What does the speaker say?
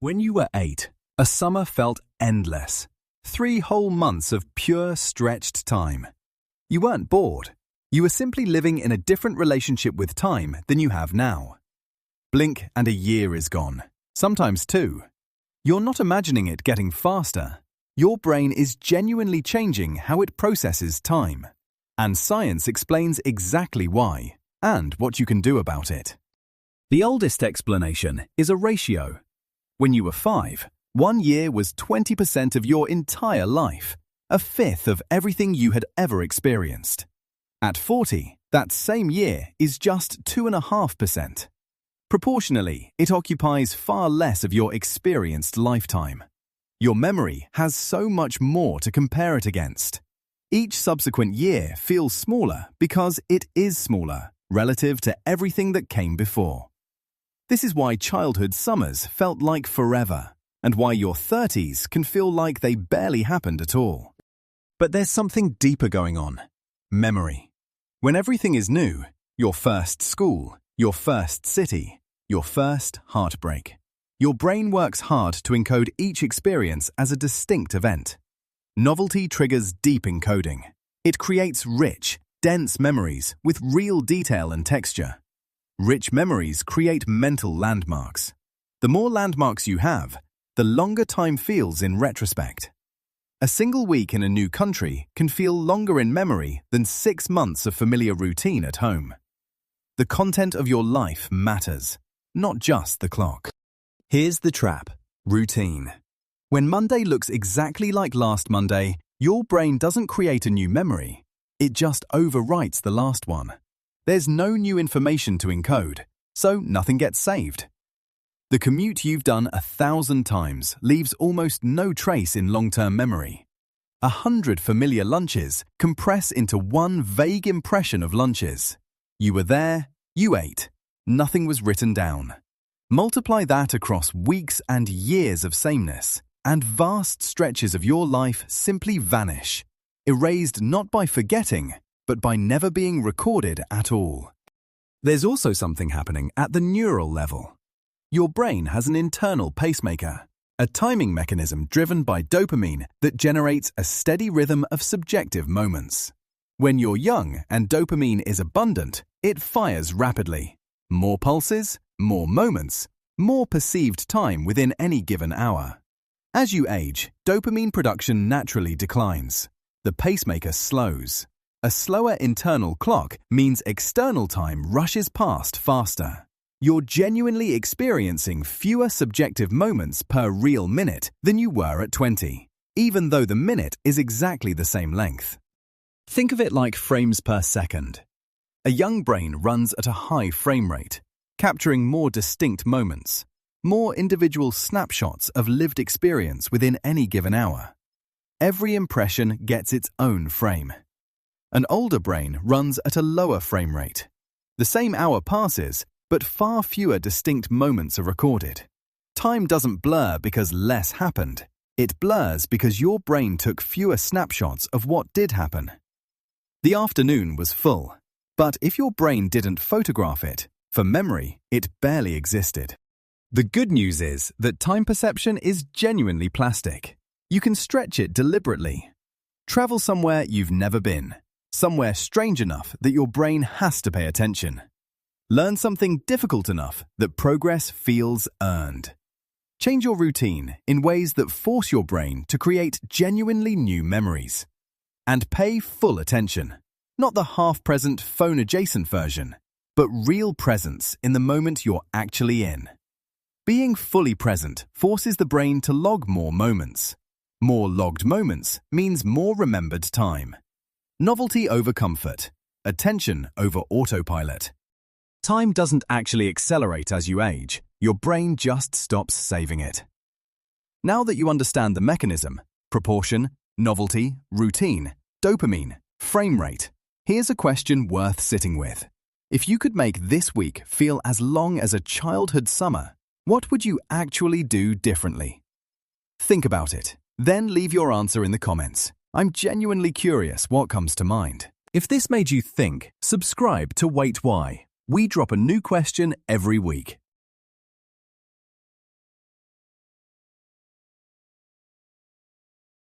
When you were 8, a summer felt endless. 3 whole months of pure, stretched time. You weren't bored. You were simply living in a different relationship with time than you have now. Blink and a year is gone. Sometimes 2. You're not imagining it getting faster. Your brain is genuinely changing how it processes time. And science explains exactly why and what you can do about it. The oldest explanation is a ratio. When you were 5, 1 year was 20% of your entire life, a fifth of everything you had ever experienced. At 40, that same year is just 2.5%. Proportionally, it occupies far less of your experienced lifetime. Your memory has so much more to compare it against. Each subsequent year feels smaller because it is smaller relative to everything that came before. This is why childhood summers felt like forever, and why your 30s can feel like they barely happened at all. But there's something deeper going on. Memory. When everything is new, your first school, your first city, your first heartbreak, your brain works hard to encode each experience as a distinct event. Novelty triggers deep encoding. It creates rich, dense memories with real detail and texture. Rich memories create mental landmarks. The more landmarks you have, the longer time feels in retrospect. A single week in a new country can feel longer in memory than 6 months of familiar routine at home. The content of your life matters, not just the clock. Here's the trap: routine. When Monday looks exactly like last Monday, your brain doesn't create a new memory. It just overwrites the last one. There's no new information to encode, so nothing gets saved. The commute you've done 1,000 times leaves almost no trace in long-term memory. 100 familiar lunches compress into one vague impression of lunches. You were there, you ate. Nothing was written down. Multiply that across weeks and years of sameness, and vast stretches of your life simply vanish, erased not by forgetting, but by never being recorded at all. There's also something happening at the neural level. Your brain has an internal pacemaker, a timing mechanism driven by dopamine that generates a steady rhythm of subjective moments. When you're young and dopamine is abundant, it fires rapidly. More pulses, more moments, more perceived time within any given hour. As you age, dopamine production naturally declines. The pacemaker slows. A slower internal clock means external time rushes past faster. You're genuinely experiencing fewer subjective moments per real minute than you were at 20, even though the minute is exactly the same length. Think of it like frames per second. A young brain runs at a high frame rate, capturing more distinct moments, more individual snapshots of lived experience within any given hour. Every impression gets its own frame. An older brain runs at a lower frame rate. The same hour passes, but far fewer distinct moments are recorded. Time doesn't blur because less happened. It blurs because your brain took fewer snapshots of what did happen. The afternoon was full, but if your brain didn't photograph it, for memory, it barely existed. The good news is that time perception is genuinely plastic. You can stretch it deliberately. Travel somewhere you've never been, somewhere strange enough that your brain has to pay attention. Learn something difficult enough that progress feels earned. Change your routine in ways that force your brain to create genuinely new memories. And pay full attention, not the half-present phone-adjacent version, but real presence in the moment you're actually in. Being fully present forces the brain to log more moments. More logged moments means more remembered time. Novelty over comfort. Attention over autopilot. Time doesn't actually accelerate as you age. Your brain just stops saving it. Now that you understand the mechanism, proportion, novelty, routine, dopamine, frame rate, here's a question worth sitting with. If you could make this week feel as long as a childhood summer, what would you actually do differently? Think about it, then leave your answer in the comments. I'm genuinely curious what comes to mind. If this made you think, subscribe to Wait Why. We drop a new question every week.